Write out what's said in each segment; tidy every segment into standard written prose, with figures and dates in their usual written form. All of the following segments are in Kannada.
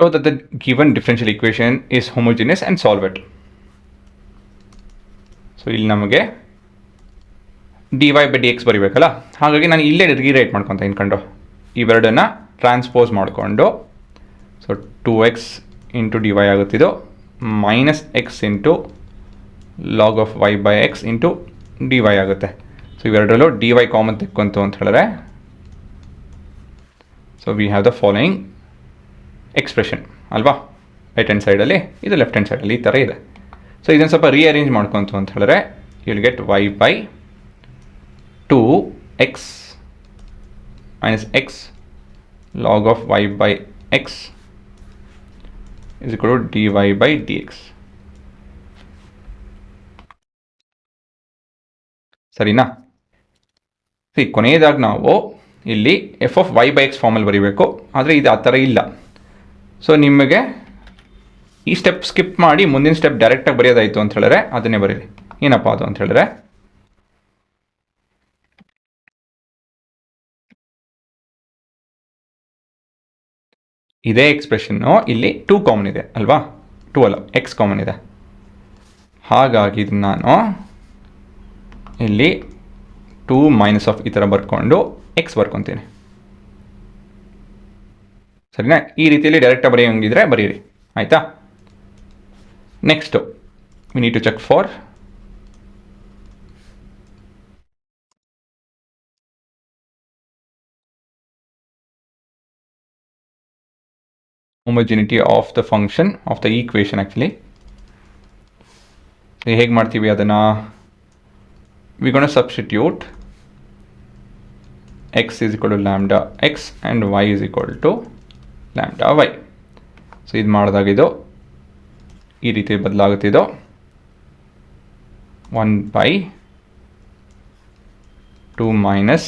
show that the given differential equation is homogeneous and solve it. So ಇಲ್ಲಿ ನಮಗೆ dy by dx ಬರೀಬೇಕಲ್ಲ, ಹಾಗಾಗಿ ನಾನು ಇಲ್ಲೇ ರೀರೈಟ್ ಮಾಡ್ಕೊತ ಇನ್ಕೊಂಡು ಇವೆರಡನ್ನು ಟ್ರಾನ್ಸ್ಪೋಸ್ ಮಾಡಿಕೊಂಡು ಸೊ 2x ಇಂಟು dy ಆಗುತ್ತಿದ್ದು minus x into log of y by x into dy ಆಗುತ್ತೆ. ಸೊ ಇವೆರಡರಲ್ಲೂ dy ಕಾಮನ್ ತೆಕ್ಕೊಂತು ಅಂತ ಹೇಳಿದ್ರೆ so we have the following expression ಅಲ್ವಾ, ರೈಟ್ ಹ್ಯಾಂಡ್ ಸೈಡಲ್ಲಿ ಇದು ಲೆಫ್ಟ್ ಹ್ಯಾಂಡ್ ಸೈಡಲ್ಲಿ ಈ ಥರ ಇದೆ. ಸೊ ಇದನ್ನು ಸ್ವಲ್ಪ ರೀಅರೇಂಜ್ ಮಾಡ್ಕೊತು ಅಂತ ಹೇಳಿದ್ರೆ will get y by 2x minus x log of y by x is equal to dy by dx. ಸರಿನಾ? ಕೊನೆಯದಾಗಿ ನಾವು ಇಲ್ಲಿ F of y by x ಫಾರ್ಮಲ್ಲಿ ಬರೀಬೇಕು, ಆದರೆ ಇದು ಆ ಥರ ಇಲ್ಲ. ಸೊ ನಿಮಗೆ ಈ ಸ್ಟೆಪ್ ಸ್ಕಿಪ್ ಮಾಡಿ ಮುಂದಿನ ಸ್ಟೆಪ್ ಡೈರೆಕ್ಟಾಗಿ ಬರೆಯೋದಾಯಿತು ಅಂತ ಹೇಳಿದ್ರೆ ಅದನ್ನೇ ಬರೀರಿ. ಏನಪ್ಪ ಅದು ಅಂತ ಹೇಳಿದ್ರೆ ಇದೇ ಎಕ್ಸ್ಪ್ರೆಷನ್ನು ಇಲ್ಲಿ 2 ಕಾಮನ್ ಇದೆ ಅಲ್ವಾ, 2 ಅಲ್ಲ x ಕಾಮನ್ ಇದೆ. ಹಾಗಾಗಿ ಇದು ನಾನು ಇಲ್ಲಿ 2 ಮೈನಸ್ ಆಫ್ ಈ ಥರ ಬರ್ಕೊಂಡು x ಬರ್ಕೊತೀನಿ. ಸರಿನಾ? ಈ ರೀತಿಯಲ್ಲಿ ಡೈರೆಕ್ಟಾಗಿ ಬರೆಯೋಂಗಿದ್ರೆ ಬರೀರಿ, ಆಯಿತಾ? Next we need to check for homogeneity of the function of the equation actually. ಹೇಗೆ ಮಾಡ್ತೀವಿ ಅದನ್ನು? We gonna substitute x is equal to lambda x and y is equal to lambda y. So ಇದು ಮಾಡಿದಾಗ ಇದು ಈ ರೀತಿ ಬದಲಾಗುತ್ತಿದ್ದು 1 by 2 minus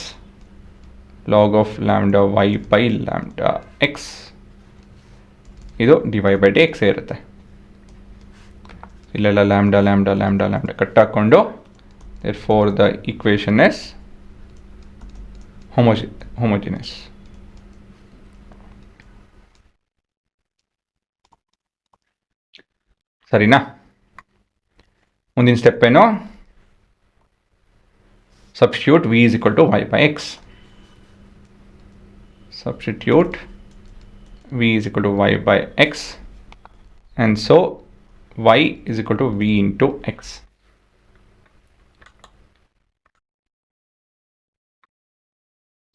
log of lambda y by lambda x ಇದು dy by dx ಇರುತ್ತೆ. ಇಲ್ಲೆಲ್ಲ lambda lambda lambda lambda cut ಹಾಕ್ಕೊಂಡು therefore the equation is homogeneous. ಸರಿನಾ? ಮುಂದಿನ ಸ್ಟೆಪ್ ಏನು? Substitute v is equal to y by x. Substitute v is equal to y by x and so y is equal to v into x.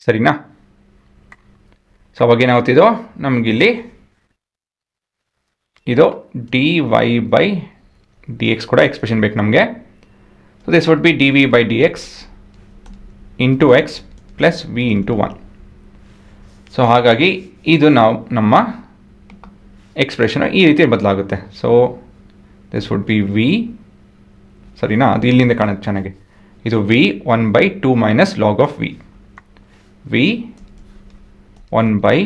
ಸರಿನಾ? ಸೊ ಅವಾಗ ಏನಾಗುತ್ತಿದ್ದು ನಮಗಿಲ್ಲಿ ಇದು dy by dx ಕೂಡ ಎಕ್ಸ್ಪ್ರೆಷನ್ ಬೇಕು ನಮಗೆ. So this would be dv by dx into x plus v into 1. So ಹಾಗಾಗಿ ಇದು ನಾವು ನಮ್ಮ ಎಕ್ಸ್ಪ್ರೆಷನ್ ಈ ರೀತಿ ಬದಲಾಗುತ್ತೆ. So this would be v, ಸರಿನಾ? ಅದು ಇಲ್ಲಿಂದ ಕಾಣುತ್ತೆ ಚೆನ್ನಾಗಿ. ಇದು v 1 by 2 minus log of v, v 1 by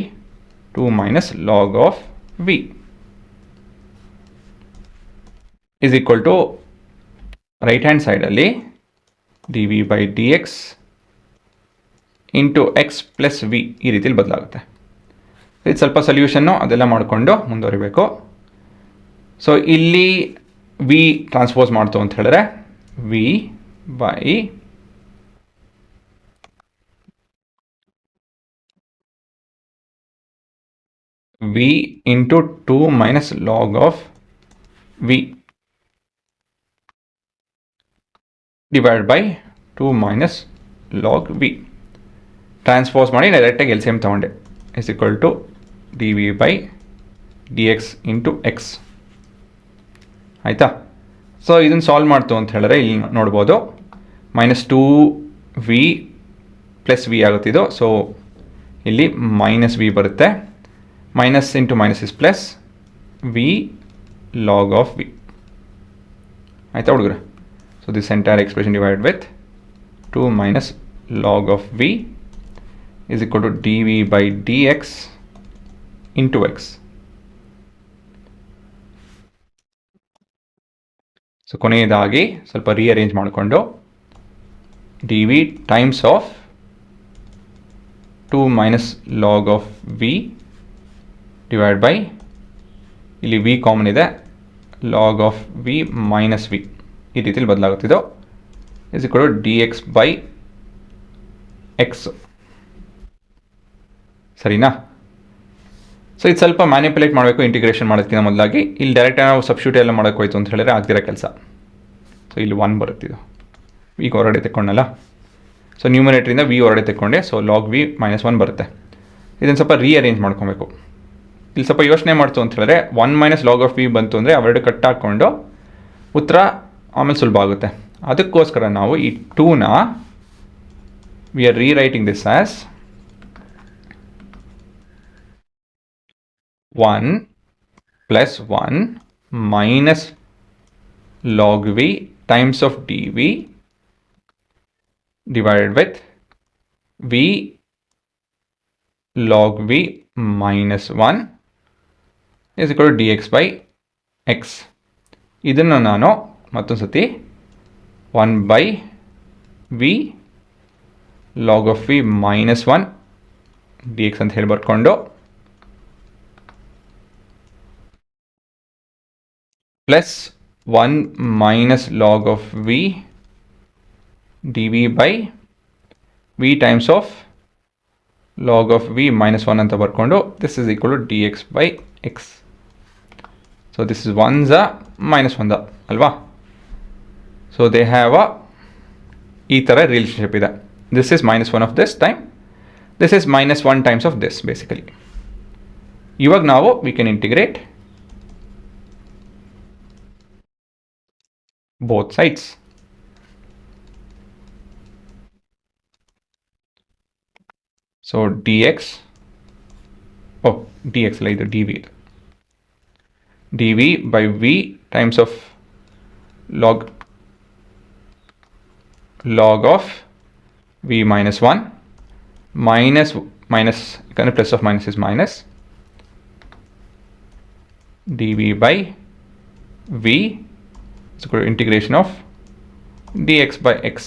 2 minus log of v is equal to right hand ಸೈಡಲ್ಲಿ D V by D X into X plus V ಈ ರೀತಿಯಲ್ಲಿ ಬದಲಾಗುತ್ತೆ. ಇದು ಸ್ವಲ್ಪ ಸೊಲ್ಯೂಷನ್ನು ಅದೆಲ್ಲ ಮಾಡಿಕೊಂಡು ಮುಂದುವರಿಬೇಕು. ಸೊ ಇಲ್ಲಿ ವಿ ಟ್ರಾನ್ಸ್ಪೋಸ್ ಮಾಡ್ತು ಅಂತ ಹೇಳಿದ್ರೆ v by v into 2 minus log of v divide by 2 minus log v. Transpose ಮಾಡಿ ಡೈರೆಕ್ಟಾಗಿ ಎಲ್ ಸಿ ಎಮ್ ತೊಗೊಂಡೆ is equal to d V by D X into x. ಆಯಿತಾ? ಸೊ ಇದನ್ನು ಸಾಲ್ವ್ ಮಾಡ್ತು ಅಂತ ಹೇಳಿದ್ರೆ ಇಲ್ಲಿ ನೋಡ್ಬೋದು ಮೈನಸ್ 2 ವಿ ಪ್ಲಸ್ ವಿ ಆಗುತ್ತಿದ್ದು. ಸೊ ಇಲ್ಲಿ ಮೈನಸ್ ವಿ ಬರುತ್ತೆ, minus into minus is plus v log of v. ಆಯಿತಾ ಹುಡುಗರೆ? So this entire expression divide with 2 minus log of v is equal to dv by dx into x. So ಕೊನೆಯದಾಗಿ ಸ್ವಲ್ಪ ರೀಅರೇಂಜ್ ಮಾಡಿಕೊಂಡು dv times of 2 minus log of v divide by ಇಲ್ಲಿ ವಿ ಕಾಮನ್ ಇದೆ, log of V minus v ಈ ರೀತಿಲಿ ಬದಲಾಗುತ್ತಿದ್ದು is equal to d x by x. ಸರಿನಾ? ಸೊ ಇದು ಸ್ವಲ್ಪ ಮ್ಯಾನಿಪುಲೇಟ್ ಮಾಡಬೇಕು ಇಂಟಿಗ್ರೇಷನ್ ಮಾಡೋದಕ್ಕಿಂತ ಮೊದಲಾಗಿ. ಇಲ್ಲಿ ಡೈರೆಕ್ಟಾಗಿ ನಾವು ಸಬ್ಸ್ಟಿಟ್ಯೂಟ್ ಎಲ್ಲ ಮಾಡೋಕ್ಕೆ ಹೋಯ್ತು ಅಂತ ಹೇಳಿದ್ರೆ ಆಗ್ತಿರೋ ಕೆಲಸ. ಸೊ ಇಲ್ಲಿ 1 ಬರುತ್ತಿದ್ದು ವಿ ಹೊರಗಡೆ ತೆಕ್ಕೊಂಡಲ್ಲ, ಸೊ ನ್ಯೂಮಿನೇಟ್ರಿಂದ ವಿ ಹೊರಗಡೆ ತೆಕ್ಕೊಂಡೆ, ಸೊ ಲಾಗ್ ವಿ ಮೈನಸ್ 1 ಬರುತ್ತೆ. ಇದನ್ನು ಸ್ವಲ್ಪ ರೀಅರೇಂಜ್ ಮಾಡ್ಕೊಬೇಕು. ಇಲ್ಲಿ ಸ್ವಲ್ಪ ಯೋಚನೆ ಮಾಡ್ತು ಅಂತ ಹೇಳಿದ್ರೆ 1 ಮೈನಸ್ ಲಾಗ್ ಆಫ್ ವಿ ಬಂತು ಅಂದರೆ ಅವೆರಡು ಕಟ್ ಹಾಕ್ಕೊಂಡು ಉತ್ತರ ಆಮೇಲೆ ಸುಲಭ ಆಗುತ್ತೆ. ಅದಕ್ಕೋಸ್ಕರ ನಾವು ಈ 2ನ we are rewriting this as 1 plus 1 minus log v times of dv divided with v log v minus 1 is equal to dx by x. ಇದನ್ನು ನಾನು ಮತ್ತೊಂದು ಸತಿ 1 by v log of v minus 1 dx ಅಂತ ಹೇಳಿ ಬರ್ಕೊಂಡು plus 1 minus log of v dv by v times of log of v minus 1 ಅಂತ ಬರ್ಕೊಂಡು this is equal to dx by x. So this is 1 minus 1 ಅಲ್ವಾ? So they have a ಈ ಥರ ರಿಲೇಷನ್ಶಿಪ್ ಇದೆ. This is minus 1 of this time, this is minus 1 times of this basically. ಇವಾಗ ನಾವು we can integrate both sides. So dx, dx like the dv by v times of log of v minus 1 minus kind of plus of minus is minus dv by v is equal to integration of dx by x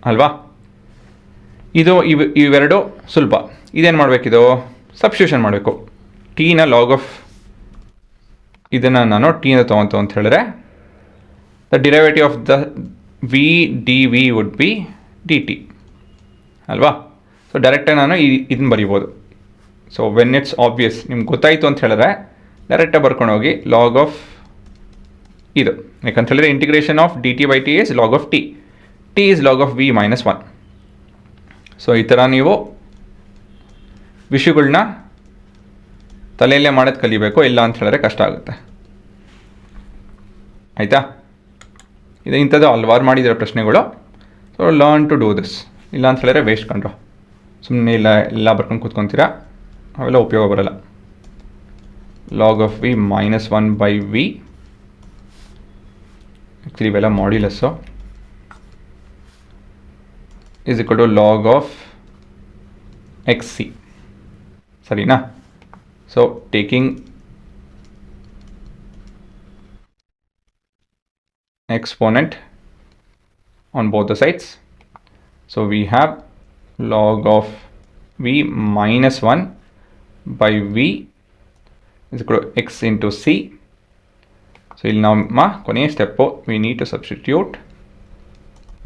ಅಲ್ವಾ? ಇದು ಇವೆರಡು ಸುಲಭ. ಇದೇನು ಮಾಡಬೇಕಿದು? ಸಬ್ಸ್ಟಿಟ್ಯೂಷನ್ ಮಾಡಬೇಕು. ಟಿನ ಲಾಗ್ ಆಫ್ ಇದನ್ನು ನಾನು ಟಿನ ತೊಗೊಂತು ಅಂತ ಹೇಳಿದ್ರೆ the derivative of the V D V would be D T ಅಲ್ವಾ? ಸೊ ಡೈರೆಕ್ಟಾಗಿ ನಾನು ಇದನ್ನು ಬರೀಬೋದು. ಸೊ ವೆನ್ ಇಟ್ಸ್ ಆಬ್ವಿಯಸ್ ನಿಮ್ಗೆ ಗೊತ್ತಾಯಿತು ಅಂತ ಹೇಳಿದ್ರೆ ಡೈರೆಕ್ಟಾಗಿ ಬರ್ಕೊಂಡು ಹೋಗಿ ಲಾಗ್ ಆಫ್ ಇದು, ಯಾಕಂತ ಹೇಳಿದ್ರೆ integration of D T by T is log of T, T is log of V minus 1. So ಈ ಥರ ನೀವು ವಿಷಯಗಳನ್ನ ತಲೆಯಲ್ಲೇ ಮಾಡೋದು ಕಲಿಬೇಕು, ಇಲ್ಲ ಅಂತ ಹೇಳಿದ್ರೆ ಕಷ್ಟ ಆಗುತ್ತೆ. ಆಯಿತಾ? ಇದು ಇಂಥದ್ದು ಹಲ್ವಾರು ಮಾಡಿದಿರೋ ಪ್ರಶ್ನೆಗಳು. So learn to do this. ಇಲ್ಲ ಅಂತ ಹೇಳಿದ್ರೆ ವೇಸ್ಟ್ ಕಂಡ್ರು, ಸುಮ್ಮನೆ ಎಲ್ಲ ಬರ್ಕೊಂಡು ಕೂತ್ಕೊತೀರಾ, ಅವೆಲ್ಲ ಉಪಯೋಗ ಬರೋಲ್ಲ. Log of V minus 1 by V, actually ಇವೆಲ್ಲ modulus, is equal to log of xc. ಸರಿನಾ? So taking exponent on both the sides, so we have log of v minus 1 by v is equal to x into c. So ಇಲ್ಲಿ ನಮ್ಮ ಕೊನೆಯ step, we need to substitute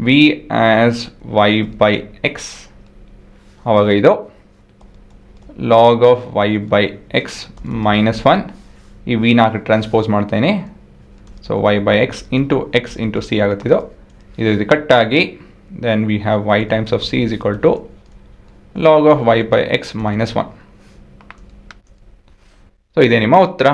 v as y by x. ಆವಾಗ ಇದು log of y by x minus 1, ಈ ವಿನ ಟ್ರಾನ್ಸ್ಪೋಸ್ ಮಾಡ್ತೇನೆ. So y by x into c ಆಗುತ್ತಿದ್ದು, ಇದು ಕಟ್ಟಾಗಿ then we have y times of c is equal to log of y by x minus 1. So ಇದೇ ನಿಮ್ಮ ಉತ್ತರ.